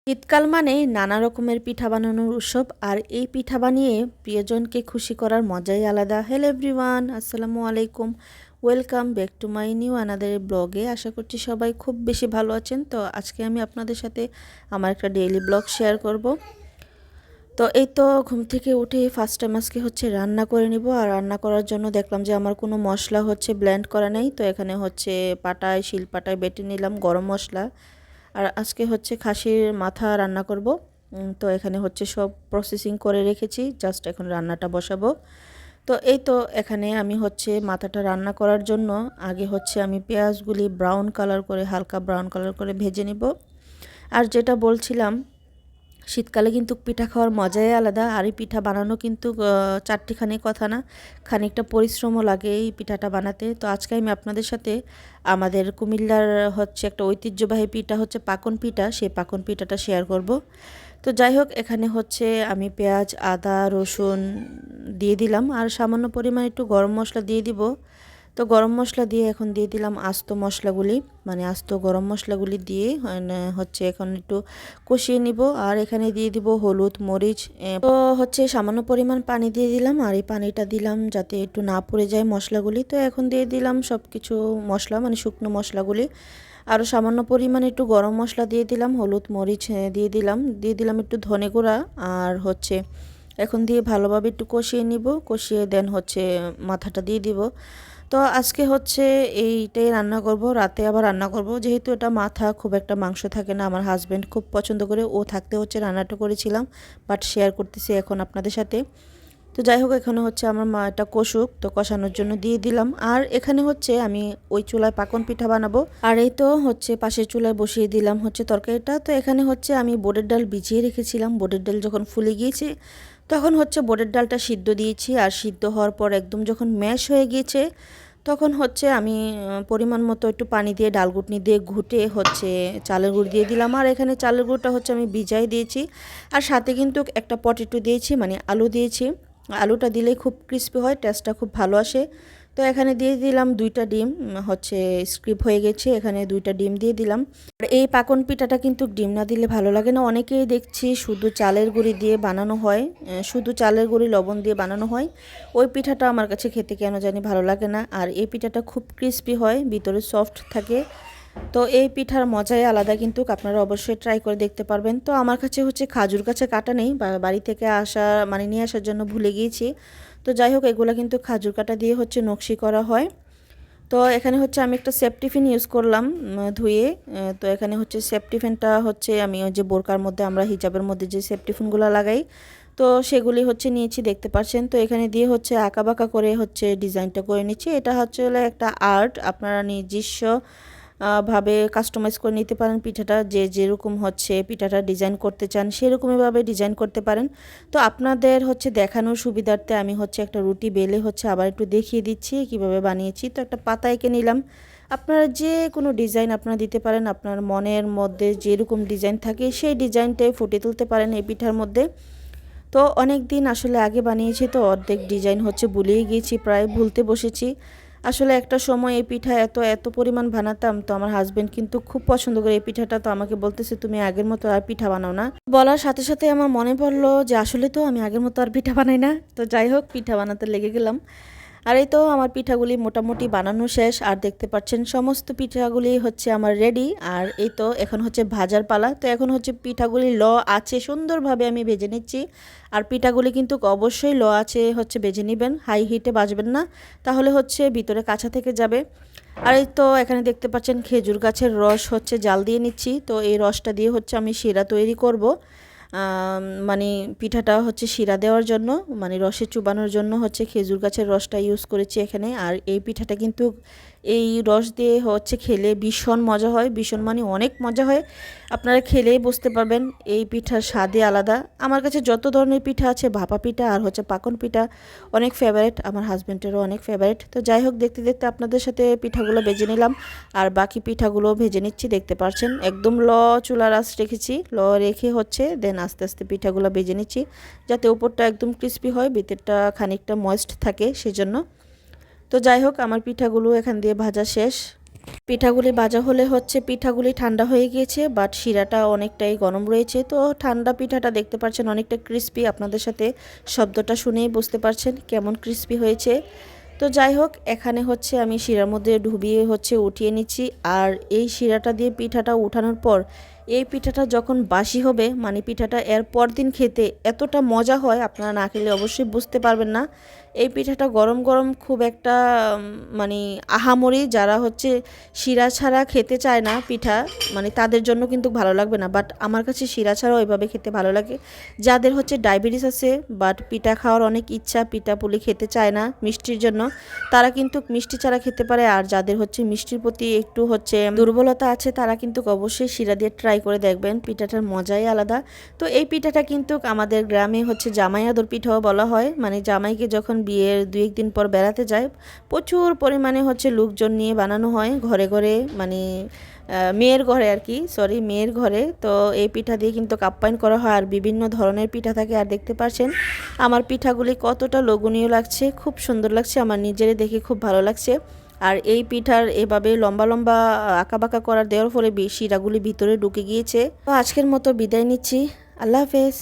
শীতকাল মানেই নানা রকমের পিঠা বানানোর উৎসব, আর এই পিঠা বানিয়ে প্রিয়জনকে খুশি করার মজাই আলাদা। হ্যালো এভরিওয়ান, আসসালামু আলাইকুম। Welcome back to my new another ব্লগে। আশা করছি সবাই খুব বেশি ভালো আছেন। তো আজকে আমি আপনাদের সাথে আমার একটা ডেইলি ব্লগ শেয়ার করব। তো এই তো ঘুম থেকে উঠে ফার্স্ট টাইম আজকে হচ্ছে রান্না করে নিব। আর রান্না করার জন্য দেখলাম যে আমার কোনো মশলা হচ্ছে ব্লেন্ড করা নেই, তো এখানে হচ্ছে শিলপাটায় বেটে নিলাম গরম মশলা। আর আজকে হচ্ছে খাসির মাথা রান্না করব। তো এখানে হচ্ছে সব প্রসেসিং করে রেখেছি, জাস্ট এখন রান্নাটা বসাবো। তো এই তো এখানে আমি হচ্ছে মাথাটা রান্না করার জন্য আগে হচ্ছে আমি পেঁয়াজগুলি ব্রাউন কালার করে, হালকা ব্রাউন কালার করে ভেজে নিব। আর যেটা বলছিলাম, শীতকালে কিন্তু পিঠা খাওয়ার মজাই আলাদা। আর এই পিঠা বানানো কিন্তু চারটিখানি কথা না, খানিকটা পরিশ্রমও লাগে এই পিঠাটা বানাতে। তো আজকে আমি আপনাদের সাথে আমাদের কুমিল্লার হচ্ছে একটা ঐতিহ্যবাহী পিঠা হচ্ছে পাকন পিঠা, সেই পাকন পিঠাটা শেয়ার করব। তো যাই হোক, এখানে হচ্ছে আমি পেঁয়াজ, আদা, রসুন দিয়ে দিলাম, আর সামান্য পরিমাণ একটু গরম মশলা দিয়ে দিব। তো গরম মশলা দিয়ে এখন দিয়ে দিলাম আস্ত মশলাগুলি, মানে আস্ত গরম মশলাগুলি দিয়ে হচ্ছে এখন একটু কষিয়ে নিব। আর এখানে দিয়ে দিব হলুদ, মরিচ। তো হচ্ছে সামান্য পরিমাণ পানি দিয়ে দিলাম, আর এই পানিটা দিলাম যাতে একটু না পুড়ে যায় মশলাগুলি। তো এখন দিয়ে দিলাম সব কিছু মশলা, মানে শুকনো মশলাগুলি। আরও সামান্য পরিমাণে একটু গরম মশলা দিয়ে দিলাম, হলুদ, মরিচ দিয়ে দিলাম একটু ধনে গুঁড়া। আর হচ্ছে এখন দিয়ে ভালোভাবে একটু কষিয়ে নিব, কষিয়ে দেন হচ্ছে মাথাটা দিয়ে দিব। তো আজকে হচ্ছে এইটাই রান্না করব, রাতে আবার রান্না করব, যেহেতু এটা মাথা, খুব একটা মাংস থাকে না। আমার হাজব্যান্ড খুব পছন্দ করে, ও থাকতে হচ্ছে রান্নাটা করেছিলাম, বাট শেয়ার করতেছি এখন আপনাদের সাথে। তো যাই হোক, এখানে হচ্ছে আমার মা এটা কষুক, তো কষানোর জন্য দিয়ে দিলাম। আর এখানে হচ্ছে আমি ওই চুলায় পাকন পিঠা বানাবো, আর এই তো হচ্ছে পাশের চুলায় বসিয়ে দিলাম হচ্ছে তরকারিটা। তো এখানে হচ্ছে আমি বোটের ডাল ভিজিয়ে রেখেছিলাম, বোটের ডাল যখন ফুলে গিয়েছে তখন হচ্ছে বোটের ডালটা সিদ্ধ দিয়েছি। আর সিদ্ধ হওয়ার পর একদম যখন ম্যাশ হয়ে গিয়েছে তখন হচ্ছে আমি পরিমাণ মতো একটু পানি দিয়ে ডালঘুটনি দিয়ে ঘুটে হচ্ছে চালের গুঁড়ো দিয়ে দিলাম। আর এখানে চালের গুঁড়োটা হচ্ছে আমি ভিজাই দিয়েছি, আর সাথে কিন্তু একটা পটেটো দিয়েছি, মানে আলু দিয়েছি। আলুটা দিলেই খুব ক্রিস্পি হয়, টেস্টটা খুব ভালো আসে। তো এখানে দিয়ে দিলাম 2টা ডিম, হচ্ছে স্ক্রিপ হয়ে গেছে, এখানে 2টা ডিম দিয়ে দিলাম। আর এই পাকন পিঠাটা কিন্তু ডিম না দিলে ভালো লাগে না। অনেকেই দেখছি শুধু চালের গুঁড়ি দিয়ে বানানো হয়, শুধু চালের গুঁড়ি লবণ দিয়ে বানানো হয়। ওই পিঠাটা আমার কাছে খেতে কেন জানি ভালো লাগে না। আর এই পিঠাটা খুব ক্রিস্পি হয়, ভিতরে সফট থাকে। তো এই পিঠার মজাই আলাদা, কিন্তু আপনারা অবশ্যই ট্রাই করে দেখতে পারবেন। তো আমার কাছে হচ্ছে খাজুর কাছে কাটা নেই, বাড়ি থেকে আসা মানে নিয়ে আসার জন্য ভুলে গিয়েছি। তো যাই হোক, এগুলো কিন্তু খাজুর কাটা দিয়ে হচ্ছে নকশি করা হয়। তো এখানে হচ্ছে আমি একটা সেফটিফিন ইউজ করলাম ধুয়ে। তো এখানে হচ্ছে সেফটিফিনটা হচ্ছে আমি ওই যে বোরকার মধ্যে আমরা হিজাবের মধ্যে যে সেফটিফিনগুলো লাগাই, তো সেগুলি হচ্ছে নিয়েছি, দেখতে পাচ্ছেন। তো এখানে দিয়ে হচ্ছে আঁকাবাঁকা করে হচ্ছে ডিজাইনটা করে নিচ্ছি। এটা হচ্ছে একটা আর্ট, আপনারা নিজস্ব ভাবে কাস্টমাইজ করে নিতে পারেন পিঠাটা, যে যেরকম হচ্ছে পিঠাটা ডিজাইন করতে চান সেরকমইভাবে ডিজাইন করতে পারেন। তো আপনাদের হচ্ছে দেখানোর সুবিধার্থে আমি হচ্ছে একটা রুটি বেলে হচ্ছে আবার একটু দেখিয়ে দিচ্ছি কিভাবে বানিয়েছি। তো একটা পাতা এঁকে নিলাম। আপনারা যে কোনো ডিজাইন আপনারা দিতে পারেন, আপনার মনের মধ্যে যেরকম ডিজাইন থাকে সেই ডিজাইনটাই ফুটিয়ে তুলতে পারেন এই পিঠার মধ্যে। তো অনেক দিন আসলে আগে বানিয়েছি, তো অর্ধেক ডিজাইন হচ্ছে ভুলেই গিয়েছি, প্রায় ভুলতে বসেছি। আসলে একটা সময় এই পিঠা এত এত পরিমাণ বানাতাম, তো আমার হাজবেন্ড কিন্তু খুব পছন্দ করে এই পিঠাটা। তো আমাকে বলতেছে তুমি আগের মতো আর পিঠা বানাও না। বলার সাথে সাথে আমার মনে পড়লো যে আসলে তো আমি আগের মতো আর পিঠা বানাই না। তো যাই হোক, পিঠা বানাতে লেগে গেলাম। আর এই তো আমার পিঠাগুলি মোটামুটি বানানো শেষ, আর দেখতে পাচ্ছেন সমস্ত পিঠাগুলি হচ্ছে আমার রেডি। আর এই তো এখন হচ্ছে ভাজার পালা। তো এখন হচ্ছে পিঠাগুলি আছে সুন্দরভাবে আমি ভেজে নিচ্ছি। আর পিঠাগুলি কিন্তু অবশ্যই আছে হচ্ছে ভেজে নেবেন, হাই হিটে ভাজবেন না, তাহলে হচ্ছে ভিতরে কাঁচা থেকে যাবে। আর এই তো এখানে দেখতে পাচ্ছেন খেজুর গাছের রস হচ্ছে জাল দিয়ে নিচ্ছি। তো এই রসটা দিয়ে হচ্ছে আমি শিরা তৈরি করব। মানে পিঠাটা হচ্ছে শিরা দেওয়ার জন্য, মানে রসে চুবানোর জন্য হচ্ছে খেজুর গাছের রসটা ইউজ করেছি এখানে। আর এই পিঠাটা কিন্তু এই রস দিয়ে হচ্ছে খেলে ভীষণ মজা হয়, ভীষণ মানে অনেক মজা হয়। আপনারা খেলেই বুঝতে পারবেন এই পিঠার স্বাদই আলাদা। আমার কাছে যত ধরনের পিঠা আছে, ভাপা পিঠা আর হচ্ছে পাকন পিঠা অনেক ফেভারিট, আমার হাজব্যান্ডেরও অনেক ফেভারিট। তো যাই হোক, দেখতে দেখতে আপনাদের সাথে পিঠাগুলো ভেজে নিলাম, আর বাকি পিঠাগুলো ভেজে নিচ্ছি। দেখতে পাচ্ছেন একদম চুলার আঁচ রেখেছি, রেখে হচ্ছে দেন আস্তে আস্তে পিঠাগুলো ভেজে নিচ্ছি, যাতে উপরটা একদম ক্রিস্পি হয়, ভিতরটা খানিকটা ময়েস্ট থাকে সেজন্য। তো যাই হোক, আমার পিঠাগুলো এখান দিয়ে ভাজা শেষ। পিঠাগুলি ভাজা হলে হচ্ছে পিঠাগুলি ঠান্ডা হয়ে গিয়েছে, বাট শিরাটা অনেকটাই গরম রয়েছে। তো ঠান্ডা পিঠাটা দেখতে পাচ্ছেন অনেকটা ক্রিস্পি, আপনাদের সাথে শব্দটা শুনেই বুঝতে পারছেন কেমন ক্রিস্পি হয়েছে। তো যাই হোক, এখানে হচ্ছে আমি শিরার মধ্যে ডুবিয়ে হচ্ছে উঠিয়ে নিচ্ছি। আর এই শিরাটা দিয়ে পিঠাটা উঠানোর পর এই পিঠাটা যখন বাসি হবে, মানে পিঠাটা এর পর দিন খেতে এতটা মজা হয়, আপনারা না খেলে অবশ্যই বুঝতে পারবেন না। এই পিঠাটা গরম গরম খুব একটা মানে আহামরি যারা হচ্ছে শিরা ছাড়া খেতে চায় না পিঠা, মানে তাদের জন্য কিন্তু ভালো লাগবে না। বাট আমার কাছে শিরা ছাড়াও এভাবে খেতে ভালো লাগে। যাদের হচ্ছে ডায়াবেটিস আছে বাট পিঠা খাওয়ার অনেক ইচ্ছা, পিঠা পুলি খেতে চায় না মিষ্টির জন্য, তারা কিন্তু মিষ্টি ছাড়া খেতে পারে। আর যাদের হচ্ছে মিষ্টির প্রতি একটু হচ্ছে দুর্বলতা আছে, তারা কিন্তু অবশ্যই শিরা দিয়ে ট্রাই করে দেখবেন, পিঠাটার মজাই আলাদা। তো এই পিঠাটা কিন্তু আমাদের গ্রামে হচ্ছে জামাই আদর পিঠাও বলা হয়, মানে জামাইকে যখন বিয়ের 2-1 দিন পর বেড়াতে যায় প্রচুর পরিমাণে হচ্ছে লোকজন নিয়ে বানানো হয় ঘরে ঘরে, মানে মেয়ের ঘরে আর কি, সরি মেয়ের ঘরে। তো এই পিঠা দিয়ে কিন্তু আপ্যায়ন করা হয়, আর বিভিন্ন ধরনের পিঠা থাকে। আর দেখতে পাচ্ছেন আমার পিঠাগুলি কতটা লোভনীয় লাগছে, খুব সুন্দর লাগছে, আমার নিজেরে দেখে খুব ভালো লাগছে। আর এই পিঠার এভাবে লম্বা লম্বা আঁকাবাঁকা করার দেওয়ার ফলে শিরাগুলি ভিতরে ঢুকে গিয়েছে। তো আজকের মতো বিদায় নিচ্ছি, আল্লাহ হাফেজ।